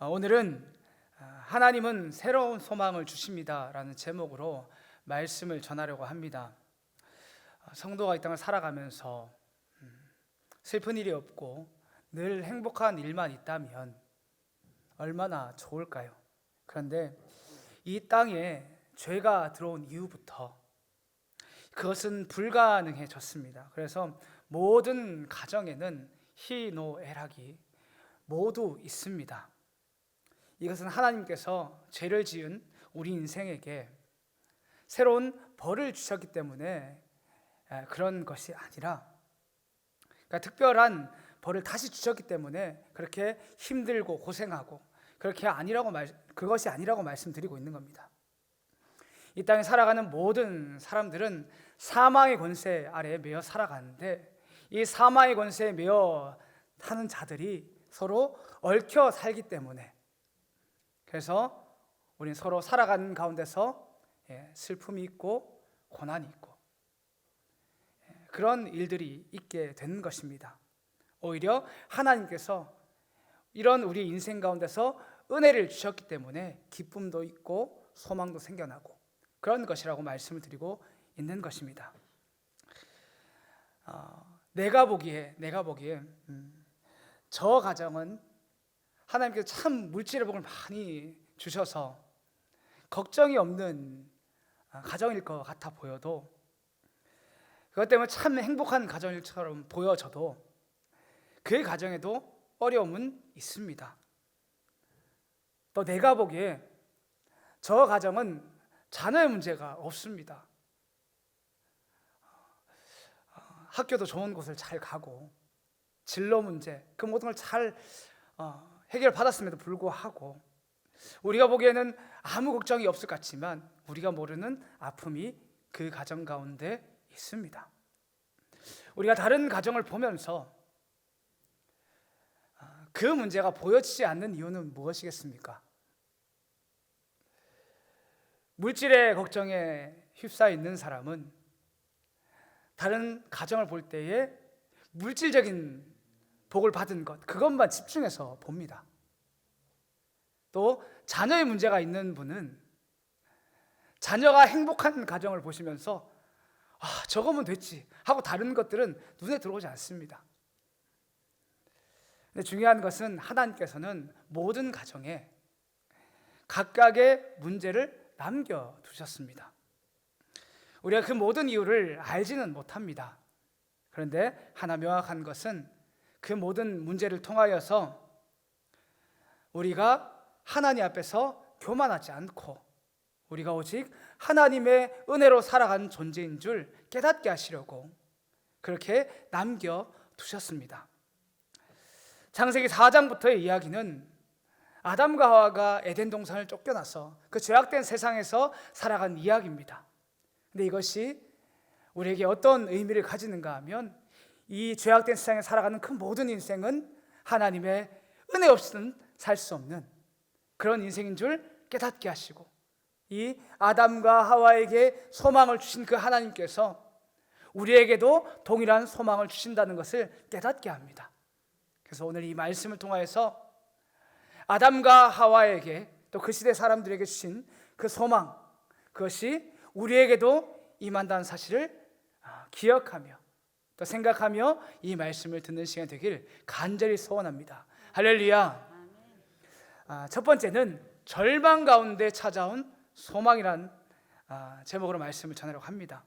오늘은 하나님은 새로운 소망을 주십니다라는 제목으로 말씀을 전하려고 합니다. 성도가 이 땅을 살아가면서 슬픈 일이 없고 늘 행복한 일만 있다면 얼마나 좋을까요? 그런데 이 땅에 죄가 들어온 이후부터 그것은 불가능해졌습니다. 그래서 모든 가정에는 희노애락이 모두 있습니다. 이것은 하나님께서 죄를 지은 우리 인생에게 새로운 벌을 주셨기 때문에 그런 것이 아니라, 그러니까 특별한 벌을 다시 주셨기 때문에 그렇게 힘들고 고생하고 그것이 아니라고 말씀드리고 있는 겁니다. 이 땅에 살아가는 모든 사람들은 사망의 권세 아래에 매여 살아가는데, 이 사망의 권세에 매여 사는 자들이 서로 얽혀 살기 때문에, 그래서 우리는 서로 살아가는 가운데서 슬픔이 있고 고난이 있고 그런 일들이 있게 되는 것입니다. 오히려 하나님께서 이런 우리 인생 가운데서 은혜를 주셨기 때문에 기쁨도 있고 소망도 생겨나고 그런 것이라고 말씀을 드리고 있는 것입니다. 내가 보기에 저 가정은 하나님께서 참 물질의 복을 많이 주셔서 걱정이 없는 가정일 것 같아 보여도, 그것 때문에 참 행복한 가정일처럼 보여져도 그 가정에도 어려움은 있습니다. 또 내가 보기에 저 가정은 자녀의 문제가 없습니다. 학교도 좋은 곳을 잘 가고 진로 문제, 그 모든 걸 잘 해결받았음에도 불구하고 우리가 보기에는 아무 걱정이 없을 것 같지만 우리가 모르는 아픔이 그 가정 가운데 있습니다. 우리가 다른 가정을 보면서 그 문제가 보여지지 않는 이유는 무엇이겠습니까? 물질의 걱정에 휩싸여 있는 사람은 다른 가정을 볼 때에 물질적인 복을 받은 것, 그것만 집중해서 봅니다. 또 자녀의 문제가 있는 분은 자녀가 행복한 가정을 보시면서 저거면 됐지 하고 다른 것들은 눈에 들어오지 않습니다. 근데 중요한 것은 하나님께서는 모든 가정에 각각의 문제를 남겨두셨습니다. 우리가 그 모든 이유를 알지는 못합니다. 그런데 하나 명확한 것은 그 모든 문제를 통하여서 우리가 하나님 앞에서 교만하지 않고 우리가 오직 하나님의 은혜로 살아가는 존재인 줄 깨닫게 하시려고 그렇게 남겨두셨습니다. 창세기 4장부터의 이야기는 아담과 하와가 에덴 동산을 쫓겨나서 그 죄악된 세상에서 살아간 이야기입니다. 근데 이것이 우리에게 어떤 의미를 가지는가 하면, 이 죄악된 세상에 살아가는 그 모든 인생은 하나님의 은혜 없이는 살 수 없는 그런 인생인 줄 깨닫게 하시고, 이 아담과 하와에게 소망을 주신 그 하나님께서 우리에게도 동일한 소망을 주신다는 것을 깨닫게 합니다. 그래서 오늘 이 말씀을 통하여서 아담과 하와에게 또 그 시대 사람들에게 주신 그 소망, 그것이 우리에게도 임한다는 사실을 기억하며 또 생각하며 이 말씀을 듣는 시간 되길 간절히 소원합니다. 할렐루야. 첫 번째는 절망 가운데 찾아온 소망이란 제목으로 말씀을 전하려고 합니다.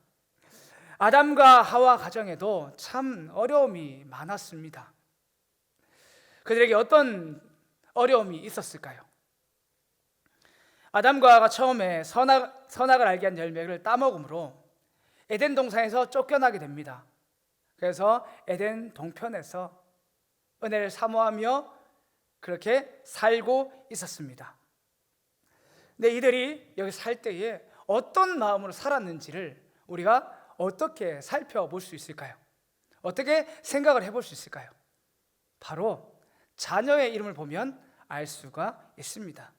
아담과 하와 가정에도 참 어려움이 많았습니다. 그들에게 어떤 어려움이 있었을까요? 아담과 하와가 처음에 선악을 알게 한 열매를 따먹음으로 에덴 동산에서 쫓겨나게 됩니다. 그래서 에덴 동편에서 은혜를 사모하며 그렇게 살고 있었습니다. 근데 이들이 여기 살 때에 어떤 마음으로 살았는지를 우리가 어떻게 살펴볼 수 있을까요? 어떻게 생각을 해볼 수 있을까요? 바로 자녀의 이름을 보면 알 수가 있습니다.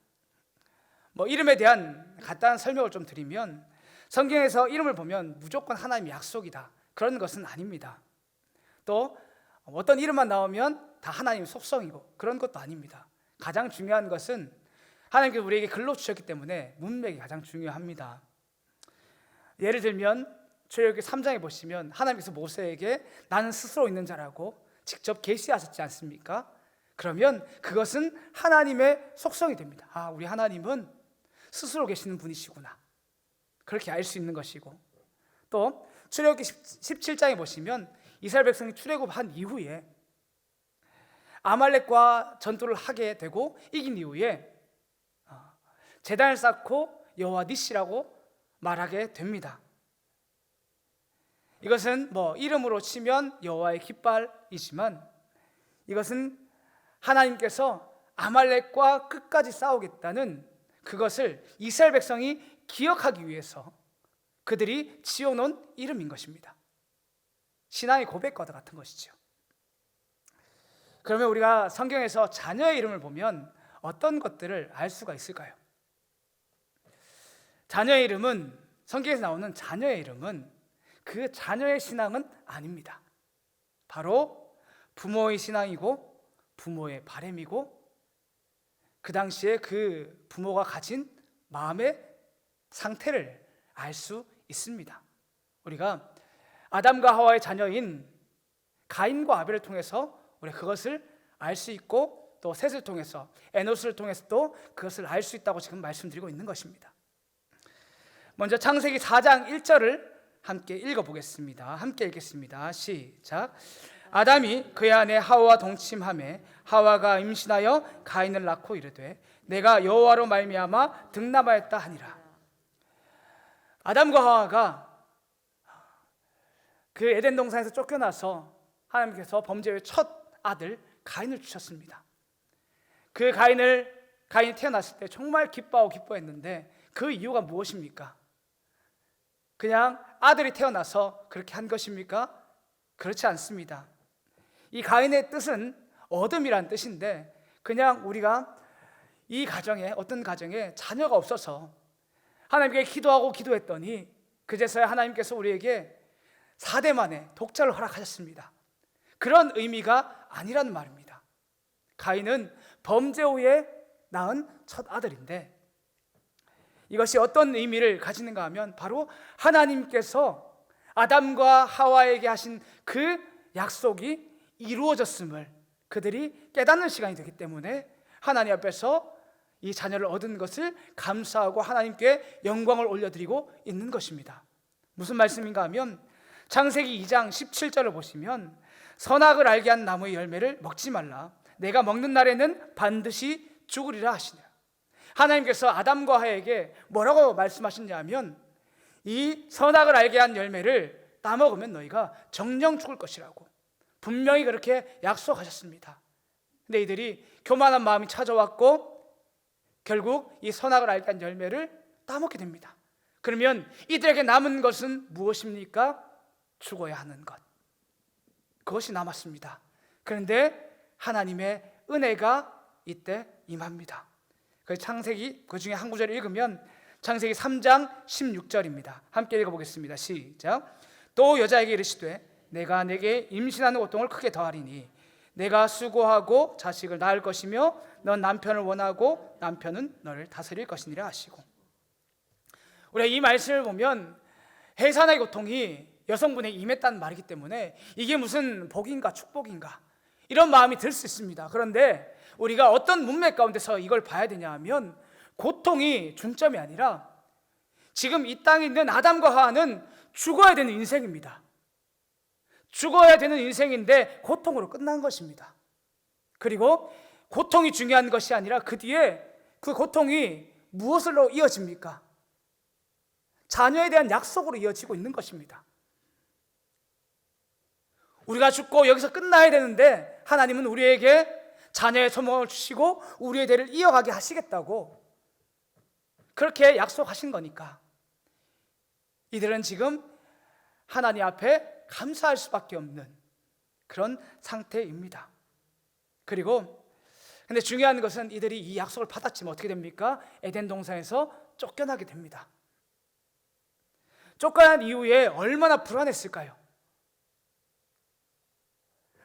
이름에 대한 간단한 설명을 좀 드리면, 성경에서 이름을 보면 무조건 하나님의 약속이다, 그런 것은 아닙니다. 또 어떤 이름만 나오면 다 하나님의 속성이고 그런 것도 아닙니다. 가장 중요한 것은 하나님께서 우리에게 글로 주셨기 때문에 문맥이 가장 중요합니다. 예를 들면 출애굽기 3장에 보시면 하나님께서 모세에게 나는 스스로 있는 자라고 직접 계시하셨지 않습니까? 그러면 그것은 하나님의 속성이 됩니다. 아, 우리 하나님은 스스로 계시는 분이시구나. 그렇게 알 수 있는 것이고, 또 출애굽기 17장에 보시면 이스라엘 백성이 출애굽한 이후에 아말렉과 전투를 하게 되고 이긴 이후에 제단을 쌓고 여호와 니시라고 말하게 됩니다. 이것은 이름으로 치면 여호와의 깃발이지만 이것은 하나님께서 아말렉과 끝까지 싸우겠다는 그것을 이스라엘 백성이 기억하기 위해서 그들이 지어놓은 이름인 것입니다. 신앙의 고백과 같은 것이죠. 그러면 우리가 성경에서 자녀의 이름을 보면 어떤 것들을 알 수가 있을까요? 자녀의 이름은, 성경에서 나오는 자녀의 이름은 그 자녀의 신앙은 아닙니다. 바로 부모의 신앙이고 부모의 바람이고 그 당시에 그 부모가 가진 마음의 상태를 알 수 있습니다. 우리가 아담과 하와의 자녀인 가인과 아벨을 통해서 우리가 그것을 알 수 있고, 또 셋을 통해서, 에노스를 통해서도 그것을 알 수 있다고 지금 말씀드리고 있는 것입니다. 먼저 창세기 4장 1절을 함께 읽어보겠습니다. 함께 읽겠습니다. 시작. 아담이 그의 아내 하와와 동침하매 하와가 임신하여 가인을 낳고 이르되 내가 여호와로 말미암아 득남하였다 하니라. 아담과 하와가 그 에덴 동산에서 쫓겨나서 하나님께서 범죄의 첫 아들 가인을 주셨습니다. 그 가인이 태어났을 때 정말 기뻐했는데 그 이유가 무엇입니까? 그냥 아들이 태어나서 그렇게 한 것입니까? 그렇지 않습니다. 이 가인의 뜻은 어둠이란 뜻인데, 그냥 우리가 이 가정에, 어떤 가정에 자녀가 없어서 하나님께 기도했더니 그제서야 하나님께서 우리에게 4대 만에 독자를 허락하셨습니다. 그런 의미가 아니라는 말입니다. 가인은 범죄 후에 낳은 첫 아들인데, 이것이 어떤 의미를 가지는가 하면 바로 하나님께서 아담과 하와에게 하신 그 약속이 이루어졌음을 그들이 깨닫는 시간이 되기 때문에 하나님 앞에서 이 자녀를 얻은 것을 감사하고 하나님께 영광을 올려드리고 있는 것입니다. 무슨 말씀인가 하면 창세기 2장 17절을 보시면 선악을 알게 한 나무의 열매를 먹지 말라, 내가 먹는 날에는 반드시 죽으리라 하시니라. 하나님께서 아담과 하와에게 뭐라고 말씀하셨냐 하면 이 선악을 알게 한 열매를 따먹으면 너희가 정령 죽을 것이라고 분명히 그렇게 약속하셨습니다. 근데 이들이 교만한 마음이 찾아왔고 결국 이 선악을 알게 한 열매를 따먹게 됩니다. 그러면 이들에게 남은 것은 무엇입니까? 죽어야 하는 것, 그것이 남았습니다. 그런데 하나님의 은혜가 이때 임합니다. 창세기 그 중에 한 구절을 읽으면 창세기 3장 16절입니다. 함께 읽어보겠습니다. 시작. 또 여자에게 이르시되 내가 내게 임신하는 고통을 크게 더하리니 내가 수고하고 자식을 낳을 것이며 넌 남편을 원하고 남편은 너를 다스릴 것이니라 하시고, 우리가 이 말씀을 보면 해산의 고통이 여성분에게 임했다는 말이기 때문에 이게 무슨 복인가 축복인가 이런 마음이 들 수 있습니다. 그런데 우리가 어떤 문맥 가운데서 이걸 봐야 되냐 하면 고통이 중점이 아니라 지금 이 땅에 있는 아담과 하와는 죽어야 되는 인생입니다. 죽어야 되는 인생인데 고통으로 끝난 것입니다. 그리고 고통이 중요한 것이 아니라 그 뒤에 그 고통이 무엇으로 이어집니까? 자녀에 대한 약속으로 이어지고 있는 것입니다. 우리가 죽고 여기서 끝나야 되는데 하나님은 우리에게 자녀의 소망을 주시고 우리의 대를 이어가게 하시겠다고 그렇게 약속하신 거니까 이들은 지금 하나님 앞에 감사할 수밖에 없는 그런 상태입니다. 그리고 근데 중요한 것은 이들이 이 약속을 받았지만 어떻게 됩니까? 에덴 동산에서 쫓겨나게 됩니다. 쫓겨난 이후에 얼마나 불안했을까요?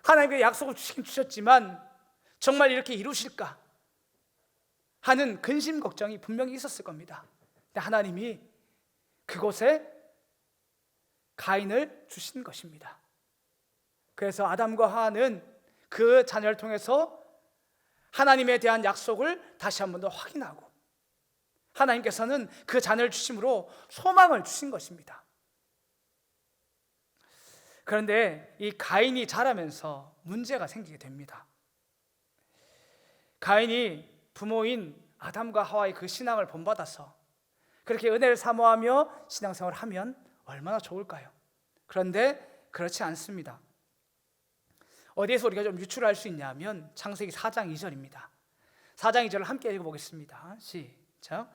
하나님께 약속을 주시긴 주셨지만 정말 이렇게 이루실까? 하는 근심 걱정이 분명히 있었을 겁니다. 근데 하나님이 그곳에 가인을 주신 것입니다. 그래서 아담과 하와는 그 자녀를 통해서 하나님에 대한 약속을 다시 한 번 더 확인하고, 하나님께서는 그 자녀를 주심으로 소망을 주신 것입니다. 그런데 이 가인이 자라면서 문제가 생기게 됩니다. 가인이 부모인 아담과 하와의 그 신앙을 본받아서 그렇게 은혜를 사모하며 신앙생활을 하면 얼마나 좋을까요? 그런데 그렇지 않습니다. 어디에서 우리가 좀 유출할 수 있냐면 창세기 4장 2절입니다. 4장 2절을 함께 읽어보겠습니다. 시작.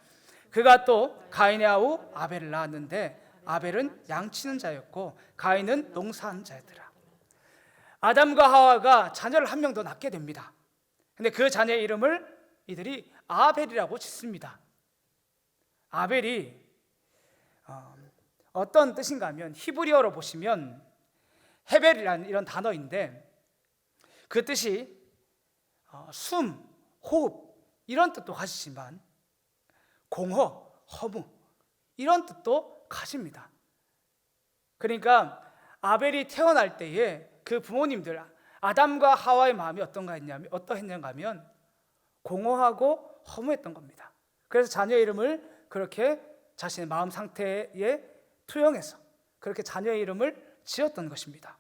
그가 또 가인의 아우 아벨을 낳았는데 아벨은 양치는 자였고 가인은 농사하는 자였더라. 아담과 하와가 자녀를 한 명 더 낳게 됩니다. 근데 그 자녀의 이름을 이들이 아벨이라고 짓습니다. 아벨이 어떤 뜻인가 하면 히브리어로 보시면 헤벨이라는 이런 단어인데, 그 뜻이 숨, 호흡 이런 뜻도 가지지만 공허, 허무 이런 뜻도 가집니다. 그러니까 아벨이 태어날 때에 그 부모님들 아담과 하와의 마음이 어떠했는가 하면 공허하고 허무했던 겁니다. 그래서 자녀의 이름을 그렇게 자신의 마음 상태에 투영해서 그렇게 자녀의 이름을 지었던 것입니다.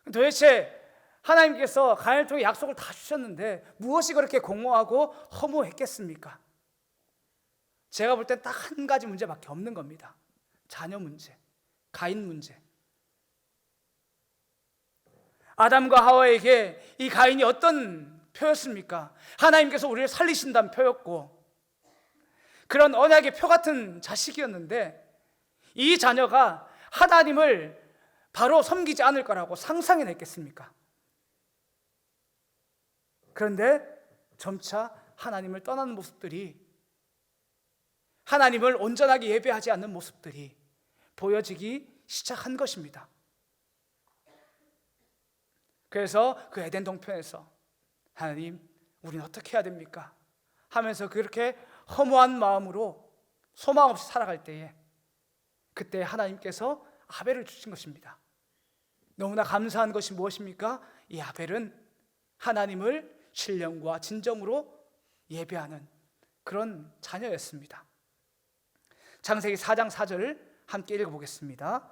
도대체 하나님께서 가인을 통해 약속을 다 주셨는데 무엇이 그렇게 공허하고 허무했겠습니까? 제가 볼 땐 딱 한 가지 문제밖에 없는 겁니다. 자녀 문제, 가인 문제. 아담과 하와에게 이 가인이 어떤 표였습니까? 하나님께서 우리를 살리신다는 표였고, 그런 언약의 표 같은 자식이었는데 이 자녀가 하나님을 바로 섬기지 않을 거라고 상상해냈겠습니까? 그런데 점차 하나님을 떠나는 모습들이, 하나님을 온전하게 예배하지 않는 모습들이 보여지기 시작한 것입니다. 그래서 그 에덴 동편에서 하나님, 우리는 어떻게 해야 됩니까? 하면서 그렇게 허무한 마음으로 소망 없이 살아갈 때에 그때 하나님께서 아벨을 주신 것입니다. 너무나 감사한 것이 무엇입니까? 이 아벨은 하나님을 신령과 진정으로 예배하는 그런 자녀였습니다. 창세기 4장 4절을 함께 읽어보겠습니다.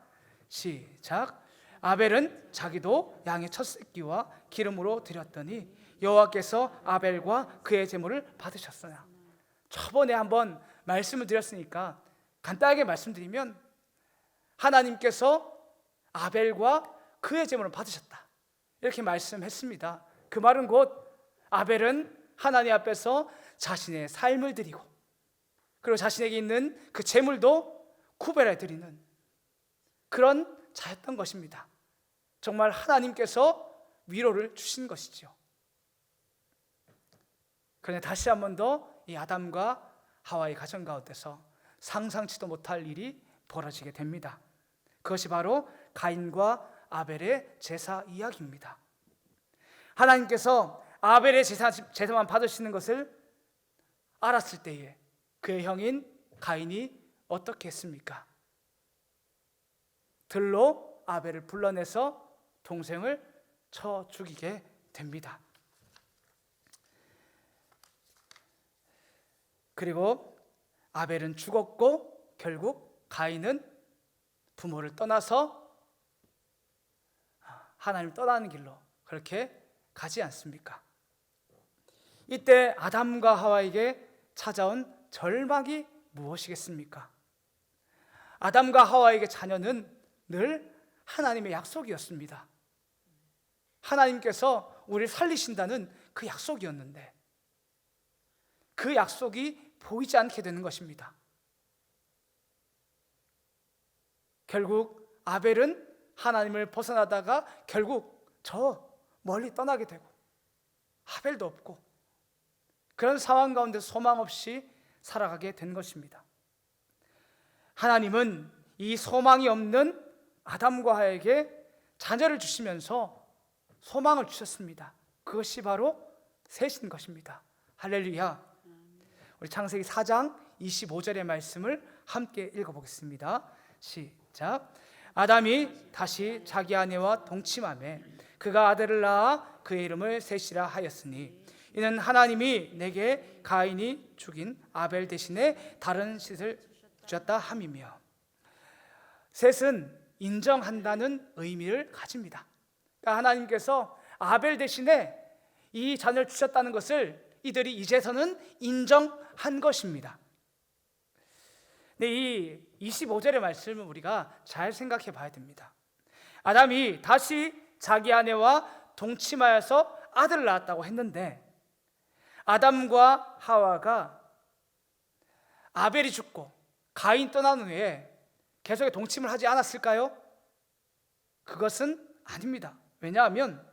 시작. 아벨은 자기도 양의 첫 새끼와 기름으로 드렸더니 여호와께서 아벨과 그의 제물을 받으셨으나. 저번에 한번 말씀을 드렸으니까 간단하게 말씀드리면, 하나님께서 아벨과 그의 제물을 받으셨다 이렇게 말씀했습니다. 그 말은 곧 아벨은 하나님 앞에서 자신의 삶을 드리고, 그리고 자신에게 있는 그 제물도 구별해 드리는 그런 자였던 것입니다. 정말 하나님께서 위로를 주신 것이죠. 그런데 다시 한 번 더 이 아담과 하와의 가정 가운데서 상상치도 못할 일이 벌어지게 됩니다. 그것이 바로 가인과 아벨의 제사 이야기입니다. 하나님께서 아벨의 제사만 받으시는 것을 알았을 때에 그의 형인 가인이 어떻게 했습니까? 들로 아벨을 불러내서 동생을 쳐 죽이게 됩니다. 그리고 아벨은 죽었고 결국 가인은 부모를 떠나서 하나님 떠나는 길로 그렇게 가지 않습니까? 이때 아담과 하와에게 찾아온 절망이 무엇이겠습니까? 아담과 하와에게 자녀는 늘 하나님의 약속이었습니다. 하나님께서 우리를 살리신다는 그 약속이었는데 그 약속이 보이지 않게 되는 것입니다. 결국 아벨은 하나님을 벗어나다가 결국 저 멀리 떠나게 되고 아벨도 없고 그런 상황 가운데 소망 없이 살아가게 된 것입니다. 하나님은 이 소망이 없는 아담과 하와에게 자녀를 주시면서 소망을 주셨습니다. 그것이 바로 셋인 것입니다. 할렐루야. 우리 창세기 4장 25절의 말씀을 함께 읽어보겠습니다. 시작. 아담이 다시 자기 아내와 동침하매 그가 아들을 낳아 그의 이름을 셋이라 하였으니 이는 하나님이 내게 가인이 죽인 아벨 대신에 다른 셋을 주었다 함이며, 셋은 인정한다는 의미를 가집니다. 그러니까 하나님께서 아벨 대신에 이 자녀를 주셨다는 것을 이들이 이제서는 인정한 것입니다. 네, 이 25절의 말씀을 우리가 잘 생각해 봐야 됩니다. 아담이 다시 자기 아내와 동침하여서 아들을 낳았다고 했는데, 아담과 하와가 아벨이 죽고 가인 떠난 후에 계속의 동침을 하지 않았을까요? 그것은 아닙니다. 왜냐하면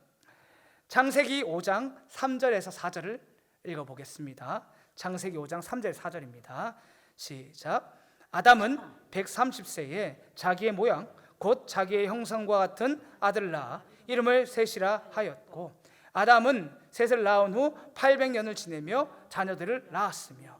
창세기 5장 3절에서 4절을 읽어보겠습니다. 창세기 5장 3절 4절입니다. 시작. 아담은 130세에 자기의 모양 곧 자기의 형상과 같은 아들을 낳아 이름을 셋이라 하였고, 아담은 셋을 낳은 후 800년을 지내며 자녀들을 낳았으며.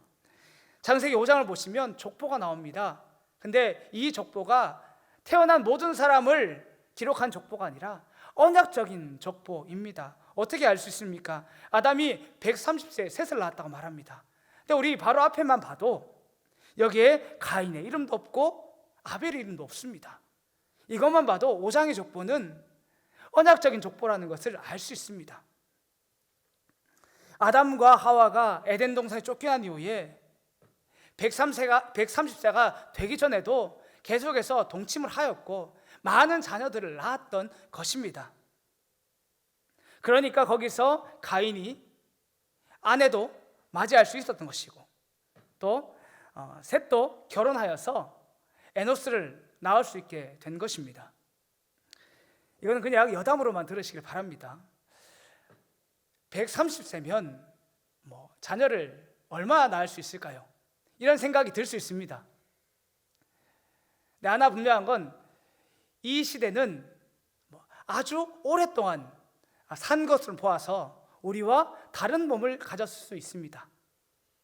창세기 5장을 보시면 족보가 나옵니다. 근데 이 족보가 태어난 모든 사람을 기록한 족보가 아니라 언약적인 족보입니다. 어떻게 알 수 있습니까? 아담이 130세에 셋을 낳았다고 말합니다. 근데 우리 바로 앞에만 봐도 여기에 가인의 이름도 없고 아벨의 이름도 없습니다. 이것만 봐도 5장의 족보는 언약적인 족보라는 것을 알 수 있습니다. 아담과 하와가 에덴 동산에 쫓겨난 이후에 130세가 되기 전에도 계속해서 동침을 하였고 많은 자녀들을 낳았던 것입니다. 그러니까 거기서 가인이 아내도 맞이할 수 있었던 것이고, 또 셋도 결혼하여서 에노스를 낳을 수 있게 된 것입니다. 이거는 그냥 여담으로만 들으시길 바랍니다. 130세면 자녀를 얼마나 낳을 수 있을까요? 이런 생각이 들 수 있습니다. 근데 하나 분명한 건 이 시대는 아주 오랫동안 산 것을 보아서 우리와 다른 몸을 가졌을 수 있습니다.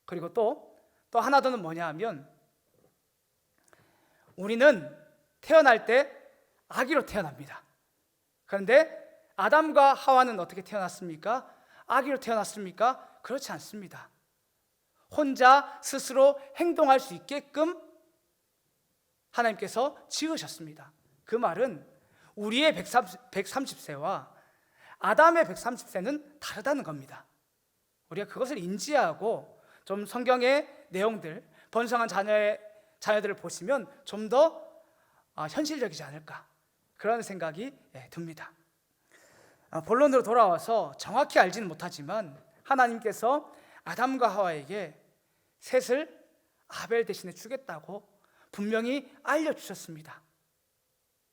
그리고 또 하나 더는 뭐냐 하면, 우리는 태어날 때 아기로 태어납니다. 그런데 아담과 하와는 어떻게 태어났습니까? 아기로 태어났습니까? 그렇지 않습니다. 혼자 스스로 행동할 수 있게끔 하나님께서 지으셨습니다. 그 말은 우리의 130세와 아담의 130세는 다르다는 겁니다. 우리가 그것을 인지하고 좀 성경의 내용들, 번성한 자녀들을 보시면 좀 더 현실적이지 않을까, 그런 생각이 듭니다. 본론으로 돌아와서 정확히 알지는 못하지만 하나님께서 아담과 하와에게 셋을 아벨 대신에 주겠다고 분명히 알려주셨습니다.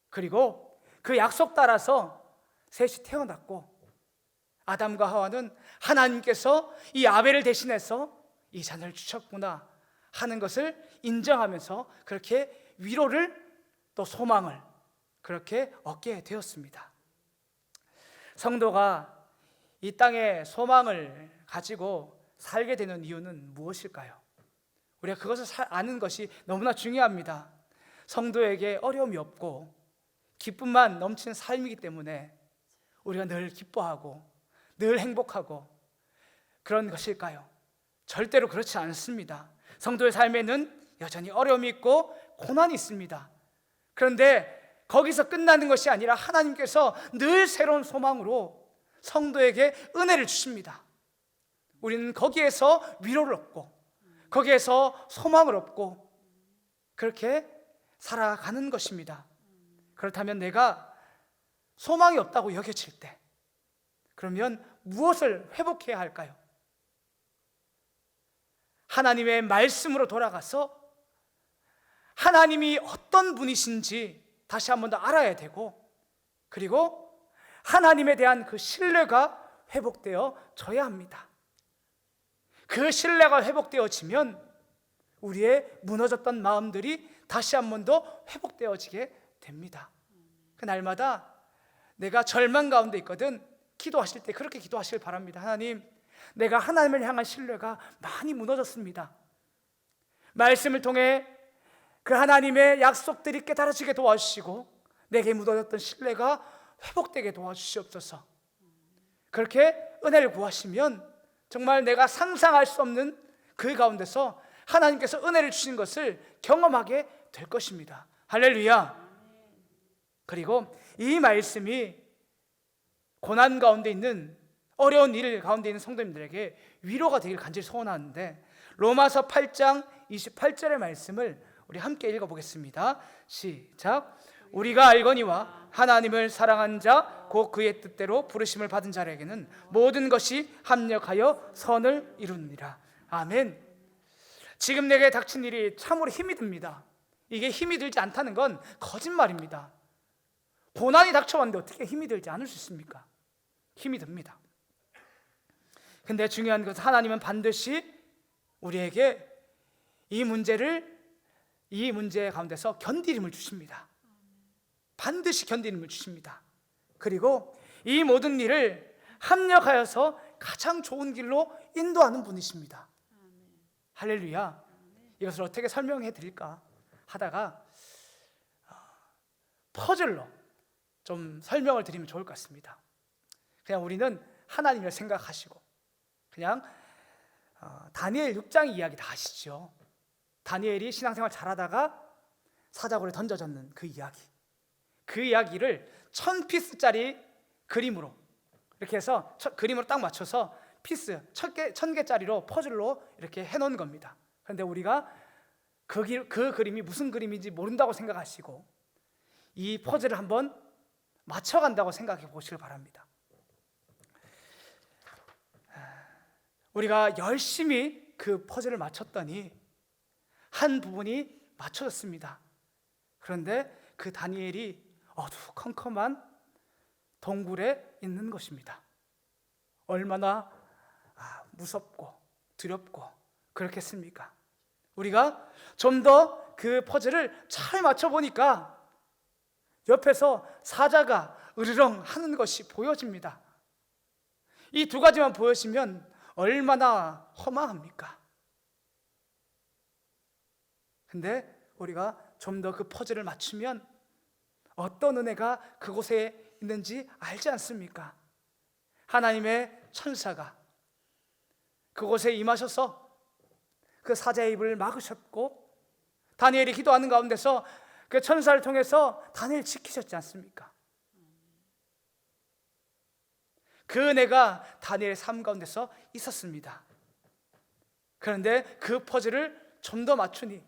그리고 그 약속 따라서 셋이 태어났고, 아담과 하와는 하나님께서 이 아벨을 대신해서 이 자녀를 주셨구나 하는 것을 인정하면서 그렇게 위로를 또 소망을 그렇게 얻게 되었습니다. 성도가 이 땅에 소망을 가지고 살게 되는 이유는 무엇일까요? 우리가 그것을 아는 것이 너무나 중요합니다. 성도에게 어려움이 없고 기쁨만 넘치는 삶이기 때문에 우리가 늘 기뻐하고 늘 행복하고 그런 것일까요? 절대로 그렇지 않습니다. 성도의 삶에는 여전히 어려움이 있고 고난이 있습니다. 그런데 거기서 끝나는 것이 아니라 하나님께서 늘 새로운 소망으로 성도에게 은혜를 주십니다. 우리는 거기에서 위로를 얻고 거기에서 소망을 얻고 그렇게 살아가는 것입니다. 그렇다면 내가 소망이 없다고 여겨질 때, 그러면 무엇을 회복해야 할까요? 하나님의 말씀으로 돌아가서 하나님이 어떤 분이신지 다시 한 번 더 알아야 되고, 그리고 하나님에 대한 그 신뢰가 회복되어 져야 합니다. 그 신뢰가 회복되어지면 우리의 무너졌던 마음들이 다시 한 번 더 회복되어지게 됩니다. 그 날마다 내가 절망 가운데 있거든 기도하실 때 그렇게 기도하시길 바랍니다. 하나님, 내가 하나님을 향한 신뢰가 많이 무너졌습니다. 말씀을 통해 그 하나님의 약속들이 깨달아지게 도와주시고 내게 무너졌던 신뢰가 회복되게 도와주시옵소서. 그렇게 은혜를 구하시면 정말 내가 상상할 수 없는 그 가운데서 하나님께서 은혜를 주신 것을 경험하게 될 것입니다. 할렐루야. 그리고 이 말씀이 고난 가운데 있는, 어려운 일 가운데 있는 성도님들에게 위로가 되길 간절히 소원하는데, 로마서 8장 28절의 말씀을 우리 함께 읽어보겠습니다. 시작. 우리가 알거니와 하나님을 사랑한 자 곧 그의 뜻대로 부르심을 받은 자에게는 모든 것이 합력하여 선을 이루느니라. 아멘. 지금 내게 닥친 일이 참으로 힘이 듭니다. 이게 힘이 들지 않다는 건 거짓말입니다. 고난이 닥쳐왔는데 어떻게 힘이 들지 않을 수 있습니까? 힘이 듭니다. 근데 중요한 것은 하나님은 반드시 우리에게 이 문제 가운데서 견디림을 주십니다. 반드시 견디림을 주십니다. 그리고 이 모든 일을 합력하여서 가장 좋은 길로 인도하는 분이십니다. 할렐루야. 이것을 어떻게 설명해 드릴까 하다가 퍼즐로 좀 설명을 드리면 좋을 것 같습니다. 그냥 우리는 하나님을 생각하시고 그냥 다니엘 6장 이야기 다 아시죠? 다니엘이 신앙생활 잘하다가 사자굴에 던져졌는 그 이야기, 그 이야기를 1000피스짜리 그림으로 이렇게 해서 그림으로 딱 맞춰서 피스 1000개짜리로 퍼즐로 이렇게 해놓은 겁니다. 그런데 우리가 그 그림이 무슨 그림인지 모른다고 생각하시고 이 퍼즐을 한번 맞춰간다고 생각해 보시길 바랍니다. 우리가 열심히 그 퍼즐을 맞췄더니 한 부분이 맞춰졌습니다. 그런데 그 다니엘이 어두컴컴한 동굴에 있는 것입니다. 얼마나 무섭고 두렵고 그렇겠습니까? 우리가 좀 더 그 퍼즐을 잘 맞춰보니까 옆에서 사자가 으르렁 하는 것이 보여집니다. 이 두 가지만 보여지면 얼마나 허망합니까? 근데 우리가 좀 더 그 퍼즐을 맞추면 어떤 은혜가 그곳에 있는지 알지 않습니까? 하나님의 천사가 그곳에 임하셔서 그 사자의 입을 막으셨고 다니엘이 기도하는 가운데서 그 천사를 통해서 다니엘 지키셨지 않습니까? 그 은혜가 다니엘의 삶 가운데서 있었습니다. 그런데 그 퍼즐을 좀 더 맞추니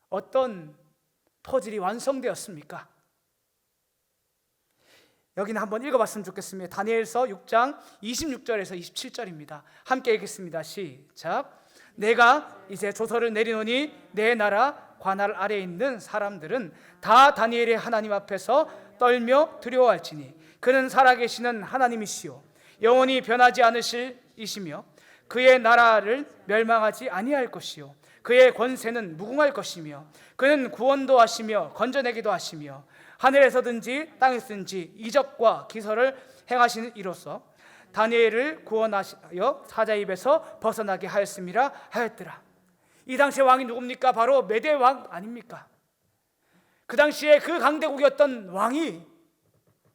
어떤 퍼즐이 완성되었습니까? 여기는 한번 읽어봤으면 좋겠습니다. 다니엘서 6장 26절에서 27절입니다. 함께 읽겠습니다. 시작. 내가 이제 조서를 내리노니 내 나라 관할 아래에 있는 사람들은 다 다니엘의 하나님 앞에서 떨며 두려워할지니 그는 살아계시는 하나님이시요 영원히 변하지 않으실 이시며 그의 나라를 멸망하지 아니할 것이요 그의 권세는 무궁할 것이며 그는 구원도 하시며 건져내기도 하시며 하늘에서든지 땅에서든지 이적과 기사를 행하시는 이로써 다니엘을 구원하여 사자 입에서 벗어나게 하였음이라 하였더라. 이 당시의 왕이 누굽니까? 바로 메대 왕 아닙니까? 그 당시에 그 강대국이었던 왕이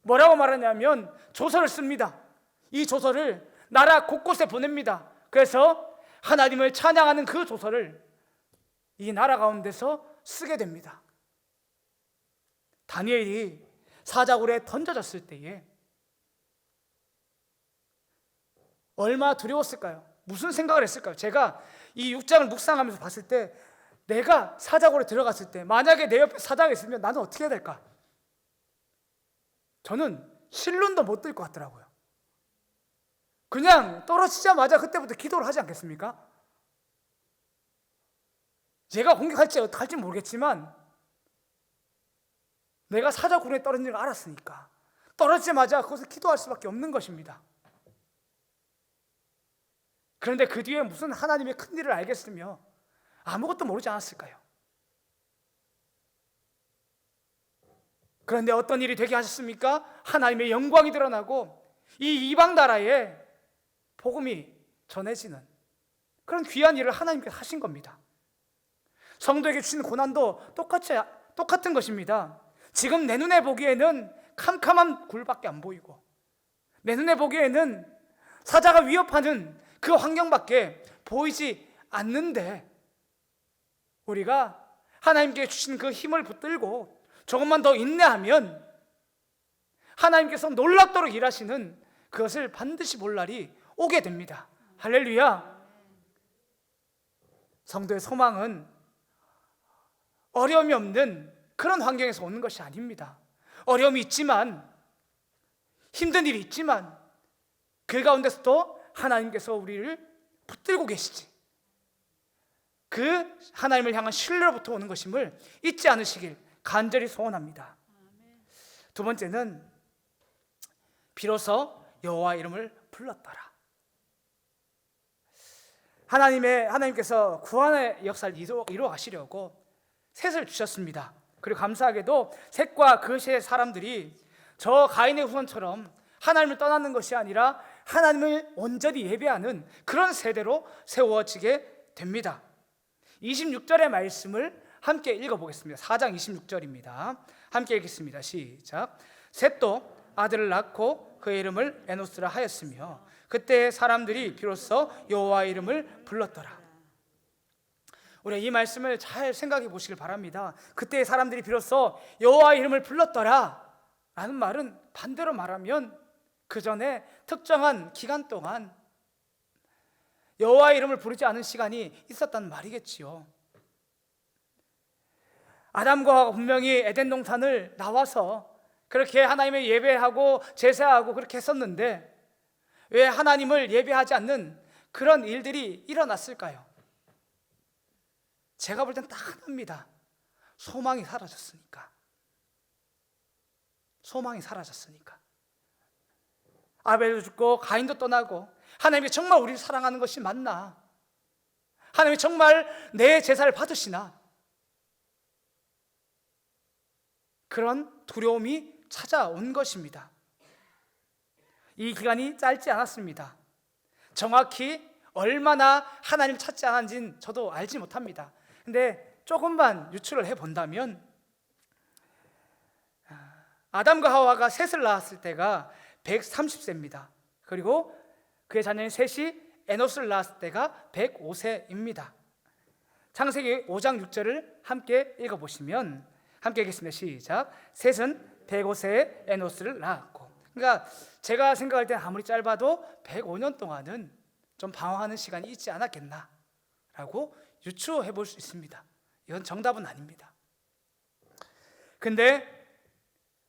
뭐라고 말하냐면 조서를 씁니다. 이 조서를 나라 곳곳에 보냅니다. 그래서 하나님을 찬양하는 그 조서를 이 나라 가운데서 쓰게 됩니다. 다니엘이 사자굴에 던져졌을 때에 얼마나 두려웠을까요? 무슨 생각을 했을까요? 제가 이 6장을 묵상하면서 봤을 때 내가 사자굴에 들어갔을 때 만약에 내 옆에 사자가 있으면 나는 어떻게 해야 될까? 저는 실눈도 못 뜰 것 같더라고요. 그냥 떨어지자마자 그때부터 기도를 하지 않겠습니까? 얘가 공격할지 어떡할지 모르겠지만 내가 사자굴에 떨어진 걸 알았으니까 떨어지자마자 그것을 기도할 수밖에 없는 것입니다. 그런데 그 뒤에 무슨 하나님의 큰 일을 알겠으며 아무것도 모르지 않았을까요? 그런데 어떤 일이 되게 하셨습니까? 하나님의 영광이 드러나고 이 이방 나라에 복음이 전해지는 그런 귀한 일을 하나님께서 하신 겁니다. 성도에게 주신 고난도 똑같은 것입니다. 지금 내 눈에 보기에는 캄캄한 굴밖에 안 보이고, 내 눈에 보기에는 사자가 위협하는 그 환경밖에 보이지 않는데, 우리가 하나님께 주신 그 힘을 붙들고 조금만 더 인내하면 하나님께서 놀랍도록 일하시는 그것을 반드시 볼 날이 오게 됩니다. 할렐루야. 성도의 소망은 어려움이 없는 그런 환경에서 오는 것이 아닙니다. 어려움이 있지만, 힘든 일이 있지만, 그 가운데서도 하나님께서 우리를 붙들고 계시지, 그 하나님을 향한 신뢰로부터 오는 것임을 잊지 않으시길 간절히 소원합니다. 두 번째는 비로소 여호와 이름을 불렀더라. 하나님께서 구원의 역사를 이루어 가시려고 셋을 주셨습니다. 그리고 감사하게도 셋과 그 셋의 사람들이 저 가인의 후손처럼 하나님을 떠나는 것이 아니라 하나님을 온전히 예배하는 그런 세대로 세워지게 됩니다. 26절의 말씀을 함께 읽어보겠습니다. 4장 26절입니다. 함께 읽겠습니다. 시작. 셋도 아들을 낳고 그의 이름을 에노스라 하였으며 그때 사람들이 비로소 여호와의 이름을 불렀더라. 우리 이 말씀을 잘 생각해 보시길 바랍니다. 그때 사람들이 비로소 여호와의 이름을 불렀더라 라는 말은 반대로 말하면 그 전에 특정한 기간 동안 여호와의 이름을 부르지 않은 시간이 있었다는 말이겠지요. 아담과 하와가 분명히 에덴 동산을 나와서 그렇게 하나님을 예배하고 제사하고 그렇게 했었는데 왜 하나님을 예배하지 않는 그런 일들이 일어났을까요? 제가 볼 땐 딱 하나입니다. 소망이 사라졌으니까. 소망이 사라졌으니까. 아벨도 죽고 가인도 떠나고, 하나님이 정말 우리를 사랑하는 것이 맞나? 하나님이 정말 내 제사를 받으시나? 그런 두려움이 찾아온 것입니다. 이 기간이 짧지 않았습니다. 정확히 얼마나 하나님 찾지 않았는지는 저도 알지 못합니다. 근데 조금만 유추를 해본다면 아담과 하와가 셋을 낳았을 때가 130세입니다. 그리고 그의 자녀인 셋이 에노스를 낳았을 때가 105세입니다. 창세기 5장 6절을 함께 읽어보시면, 함께 읽겠습니다. 시작. 셋은 105세에 에노스를 낳았고, 그러니까 제가 생각할 때 아무리 짧아도 105년 동안은 좀 방황하는 시간이 있지 않았겠나라고 유추해 볼 수 있습니다. 이건 정답은 아닙니다. 근데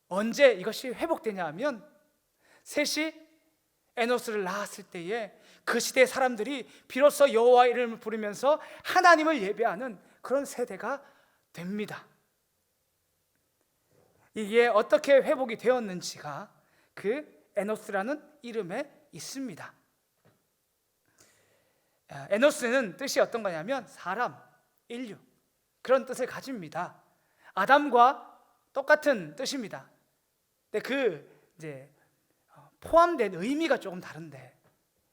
언제 이것이 회복되냐 하면 셋이 에노스를 낳았을 때에 그 시대의 사람들이 비로소 여호와의 이름을 부르면서 하나님을 예배하는 그런 세대가 됩니다. 이게 어떻게 회복이 되었는지가 그 에노스라는 이름에 있습니다. 에노스는 뜻이 어떤 거냐면 사람, 인류, 그런 뜻을 가집니다. 아담과 똑같은 뜻입니다. 근데 이제 포함된 의미가 조금 다른데,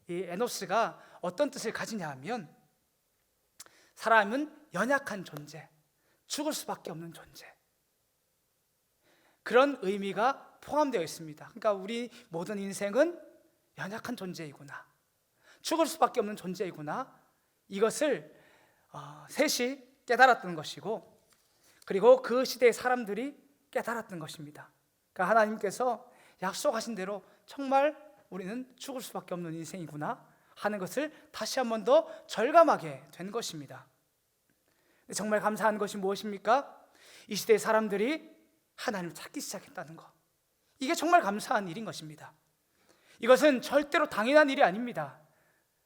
이 에노스가 어떤 뜻을 가지냐 하면 사람은 연약한 존재, 죽을 수밖에 없는 존재, 그런 의미가 포함되어 있습니다. 그러니까 우리 모든 인생은 연약한 존재이구나, 죽을 수밖에 없는 존재이구나, 이것을 셋이 깨달았던 것이고, 그리고 그 시대의 사람들이 깨달았던 것입니다. 그러니까 하나님께서 약속하신 대로 정말 우리는 죽을 수밖에 없는 인생이구나 하는 것을 다시 한 번 더 절감하게 된 것입니다. 정말 감사한 것이 무엇입니까? 이 시대의 사람들이 하나님을 찾기 시작했다는 것, 이게 정말 감사한 일인 것입니다. 이것은 절대로 당연한 일이 아닙니다.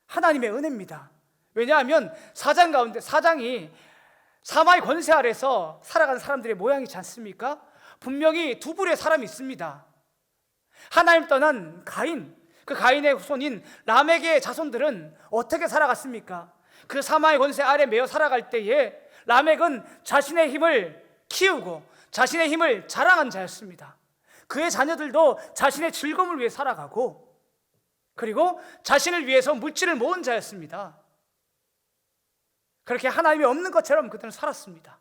하나님의 은혜입니다. 왜냐하면 사장이 사마의 권세 아래서 살아가는 사람들의 모양이지 않습니까? 분명히 두 부류의 사람이 있습니다. 하나님 떠난 가인, 그 가인의 후손인 라멕의 자손들은 어떻게 살아갔습니까? 그 사마의 권세 아래 매여 살아갈 때에 라멕은 자신의 힘을 키우고 자신의 힘을 자랑한 자였습니다. 그의 자녀들도 자신의 즐거움을 위해 살아가고, 그리고 자신을 위해서 물질을 모은 자였습니다. 그렇게 하나님이 없는 것처럼 그들은 살았습니다.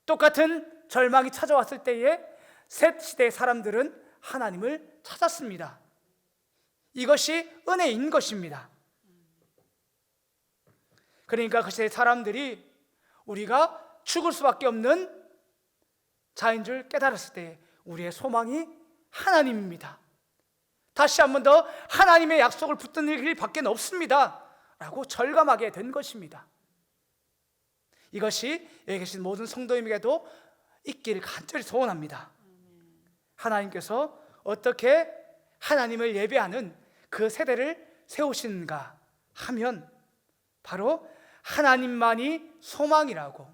똑같은 절망이 찾아왔을 때에 셋 시대의 사람들은 하나님을 찾았습니다. 이것이 은혜인 것입니다. 그러니까 그 시대의 사람들이 우리가 죽을 수밖에 없는 자인 줄 깨달았을 때 우리의 소망이 하나님입니다. 다시 한 번 더 하나님의 약속을 붙드는 길밖에 없습니다 라고 절감하게 된 것입니다. 이것이 여기 계신 모든 성도님에게도 있기를 간절히 소원합니다. 하나님께서 어떻게 하나님을 예배하는 그 세대를 세우시는가 하면 바로 하나님만이 소망이라고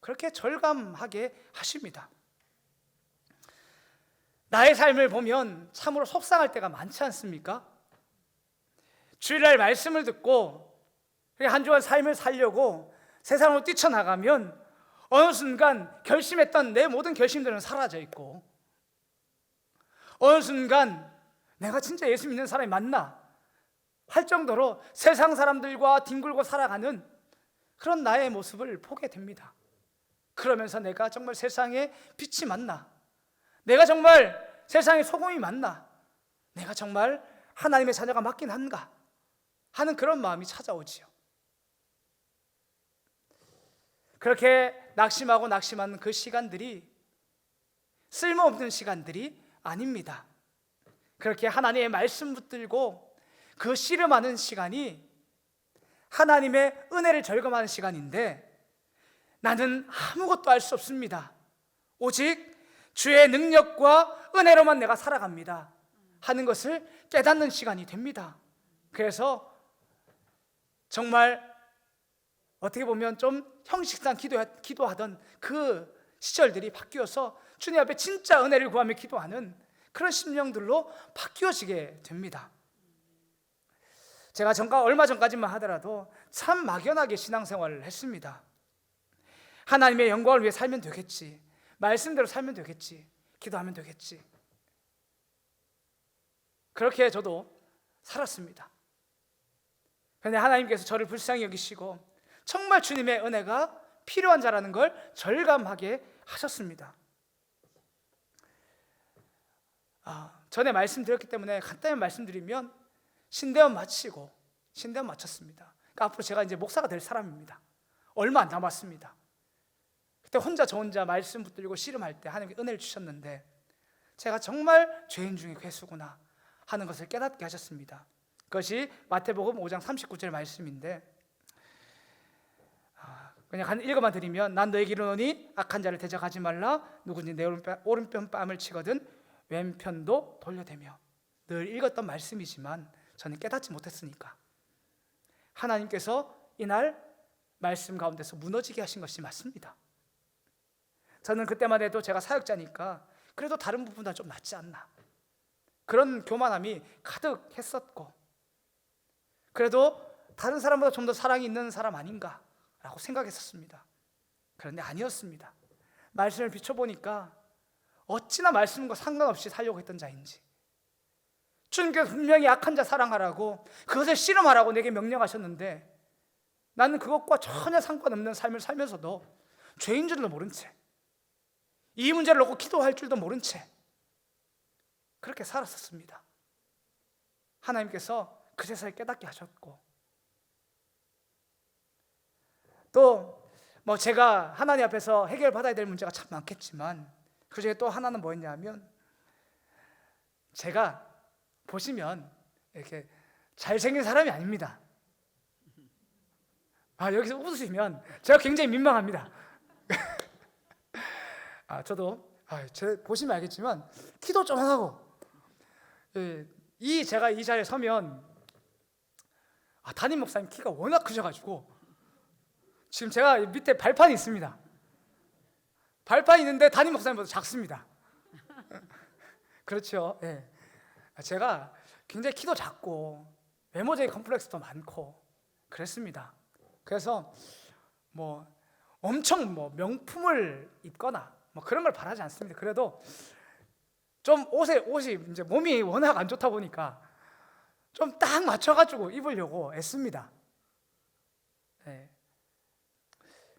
그렇게 절감하게 하십니다. 나의 삶을 보면 참으로 속상할 때가 많지 않습니까? 주일날 말씀을 듣고 한 주간 삶을 살려고 세상으로 뛰쳐나가면 어느 순간 결심했던 내 모든 결심들은 사라져 있고, 어느 순간 내가 진짜 예수 믿는 사람이 맞나 할 정도로 세상 사람들과 뒹굴고 살아가는 그런 나의 모습을 보게 됩니다. 그러면서 내가 정말 세상의 빛이 맞나, 내가 정말 세상의 소금이 맞나, 내가 정말 하나님의 자녀가 맞긴 한가 하는 그런 마음이 찾아오지요. 그렇게 낙심하는 그 시간들이 쓸모없는 시간들이 아닙니다. 그렇게 하나님의 말씀 붙들고 그 씨름하는 시간이 하나님의 은혜를 절감하는 시간인데, 나는 아무것도 알 수 없습니다. 오직 주의 능력과 은혜로만 내가 살아갑니다 하는 것을 깨닫는 시간이 됩니다. 그래서 정말 어떻게 보면 좀 형식상 기도하던 그 시절들이 바뀌어서 주님 앞에 진짜 은혜를 구하며 기도하는 그런 심령들로 바뀌어지게 됩니다. 제가 얼마 전까지만 하더라도 참 막연하게 신앙생활을 했습니다. 하나님의 영광을 위해 살면 되겠지, 말씀대로 살면 되겠지, 기도하면 되겠지, 그렇게 저도 살았습니다. 그런데 하나님께서 저를 불쌍히 여기시고 정말 주님의 은혜가 필요한 자라는 걸 절감하게 하셨습니다. 전에 말씀드렸기 때문에 간단히 말씀드리면 신대원 마치고 신대원 마쳤습니다. 그러니까 앞으로 제가 이제 목사가 될 사람입니다. 얼마 안 남았습니다. 그때 저 혼자 말씀 붙들고 씨름할 때 하나님께 은혜를 주셨는데 제가 정말 죄인 중에 괴수구나 하는 것을 깨닫게 하셨습니다. 그것이 마태복음 5장 39절 말씀인데, 그냥 읽어만 드리면, 난 너에게 이르노니 악한 자를 대적하지 말라. 누구든지 내 오른편 뺨을 치거든 왼편도 돌려대며. 늘 읽었던 말씀이지만 저는 깨닫지 못했으니까 하나님께서 이날 말씀 가운데서 무너지게 하신 것이 맞습니다. 저는 그때만 해도 제가 사역자니까 그래도 다른 부분보다 좀 낫지 않나, 그런 교만함이 가득했었고, 그래도 다른 사람보다 좀 더 사랑이 있는 사람 아닌가 라고 생각했었습니다. 그런데 아니었습니다. 말씀을 비춰보니까 어찌나 말씀과 상관없이 살려고 했던 자인지, 주님께서 분명히 악한 자 사랑하라고, 그것을 씨름하라고 내게 명령하셨는데 나는 그것과 전혀 상관없는 삶을 살면서도 죄인 줄도 모른 채, 이 문제를 놓고 기도할 줄도 모른 채 그렇게 살았었습니다. 하나님께서 그제서야 깨닫게 하셨고, 또 제가 하나님 앞에서 해결받아야 될 문제가 참 많겠지만 그중에 또 하나는 뭐였냐면, 제가 보시면 이렇게 잘생긴 사람이 아닙니다. 여기서 웃으시면 제가 굉장히 민망합니다. 저도 보시면 알겠지만 키도 좀 하고, 제가 이 자리에 서면 담임 목사님 키가 워낙 크셔가지고 지금 제가 밑에 발판이 있습니다. 발판이 있는데 담임 목사님보다 작습니다. 그렇죠. 네. 제가 굉장히 키도 작고 외모적인 컴플렉스도 많고 그랬습니다. 그래서 엄청 명품을 입거나 그런 걸 바라지 않습니다. 그래도 좀 옷이 이제 몸이 워낙 안 좋다 보니까 좀 딱 맞춰가지고 입으려고 애씁니다. 예.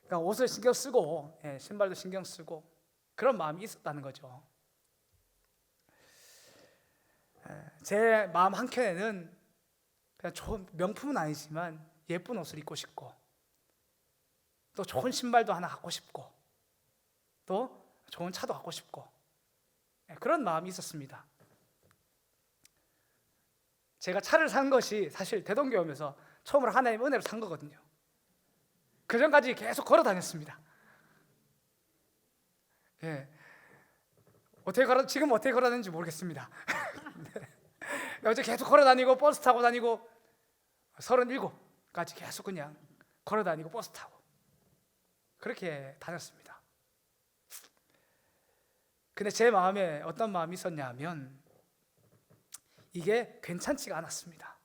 그러니까 옷을 신경 쓰고, 예, 신발도 신경 쓰고 그런 마음이 있었다는 거죠. 예, 제 마음 한켠에는 그냥 좋은 명품은 아니지만 예쁜 옷을 입고 싶고, 또 좋은 신발도 하나 갖고 싶고, 또 좋은 차도 갖고 싶고, 예, 그런 마음이 있었습니다. 제가 차를 산 것이 사실 대동교회 오면서 처음으로 하나님의 은혜로 산 거거든요. 그 전까지 계속 걸어 다녔습니다. 예. 지금 어떻게 걸어 다니는지 모르겠습니다. 네. 어제 계속 걸어 다니고 버스 타고 다니고 37까지 계속 그냥 걸어 다니고 버스 타고 그렇게 다녔습니다. 근데 제 마음에 어떤 마음이 있었냐면 이게 괜찮지가 않았습니다.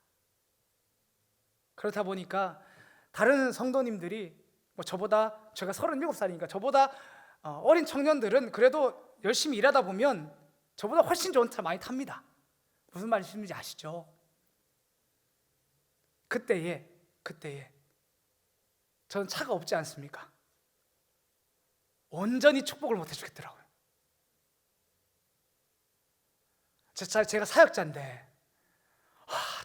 그렇다 보니까 다른 성도님들이 저보다, 제가 37살이니까 저보다 어린 청년들은 그래도 열심히 일하다 보면 저보다 훨씬 좋은 차 많이 탑니다. 무슨 말씀인지 아시죠? 그때에 저는 차가 없지 않습니까? 온전히 축복을 못 해주겠더라고요. 제가 사역자인데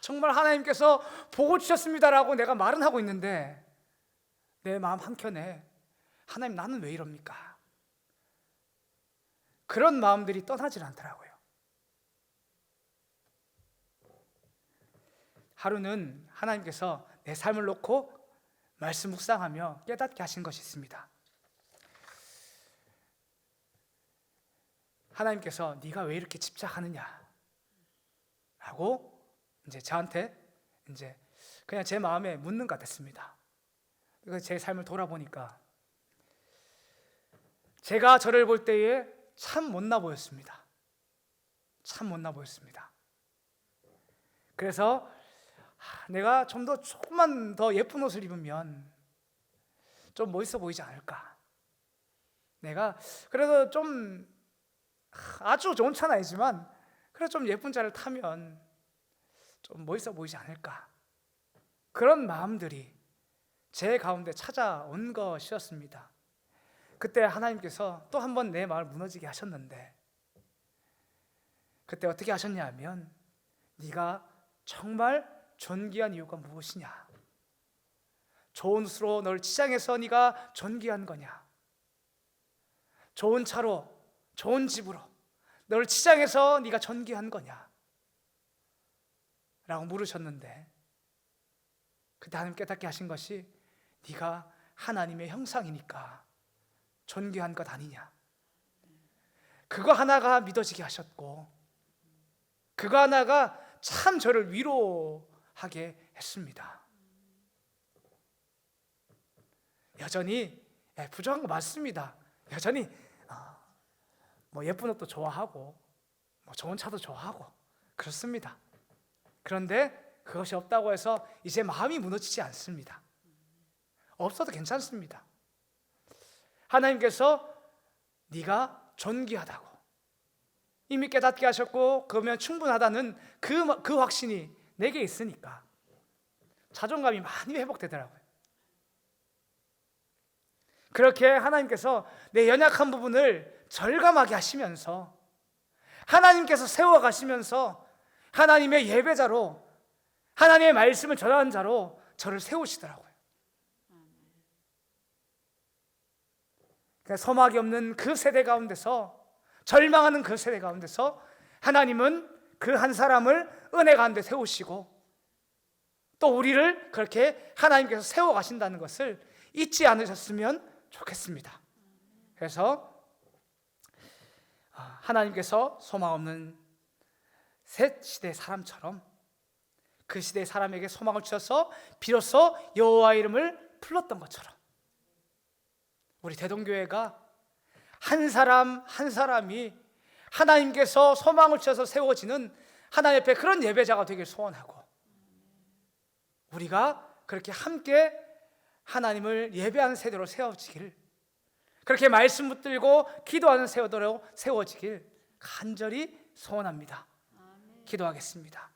정말 하나님께서 복을 주셨습니다라고 내가 말은 하고 있는데 내 마음 한켠에 하나님 나는 왜 이럽니까? 그런 마음들이 떠나질 않더라고요. 하루는 하나님께서 내 삶을 놓고 말씀 묵상하며 깨닫게 하신 것이 있습니다. 하나님께서 네가 왜 이렇게 집착하느냐 라고 이제 저한테 이제 그냥 제 마음에 묻는 것 같았습니다. 그래서 제 삶을 돌아보니까 제가 저를 볼 때에 참 못나 보였습니다. 참 못나 보였습니다. 그래서 내가 조금만 더 예쁜 옷을 입으면 좀 멋있어 보이지 않을까. 내가 그래도 좀 아주 좋은 차는 아니지만 그래도 좀 예쁜 차를 타면 좀 멋있어 보이지 않을까. 그런 마음들이 제 가운데 찾아온 것이었습니다. 그때 하나님께서 또 한 번 내 마음을 무너지게 하셨는데 그때 어떻게 하셨냐면 네가 정말 존귀한 이유가 무엇이냐? 좋은 옷으로 널 치장해서 네가 존귀한 거냐? 좋은 차로, 좋은 집으로 널 치장해서 네가 존귀한 거냐? 라고 물으셨는데 그때 하나님 깨닫게 하신 것이 네가 하나님의 형상이니까 존귀한 것 아니냐. 그거 하나가 믿어지게 하셨고 그거 하나가 참 저를 위로하게 했습니다. 여전히 부족한 거 맞습니다. 여전히 예쁜 옷도 좋아하고 좋은 차도 좋아하고 그렇습니다. 그런데 그것이 없다고 해서 이제 마음이 무너지지 않습니다. 없어도 괜찮습니다. 하나님께서 네가 존귀하다고 이미 깨닫게 하셨고 그러면 충분하다는 그 확신이 내게 있으니까 자존감이 많이 회복되더라고요. 그렇게 하나님께서 내 연약한 부분을 절감하게 하시면서 하나님께서 세워가시면서 하나님의 예배자로 하나님의 말씀을 전하는 자로 저를 세우시더라고요. 그러니까 소망이 없는 그 세대 가운데서 절망하는 그 세대 가운데서 하나님은 그 한 사람을 은혜 가운데 세우시고 또 우리를 그렇게 하나님께서 세워가신다는 것을 잊지 않으셨으면 좋겠습니다. 그래서 하나님께서 소망 없는 셋 시대 사람처럼 그 시대의 사람에게 소망을 주셔서 비로소 여호와 이름을 불렀던 것처럼 우리 대동교회가 한 사람 한 사람이 하나님께서 소망을 주셔서 세워지는 하나님 앞에 그런 예배자가 되길 소원하고 우리가 그렇게 함께 하나님을 예배하는 세대로 세워지길 그렇게 말씀 붙들고 기도하는 세대로 세워지길 간절히 소원합니다. 기도하겠습니다.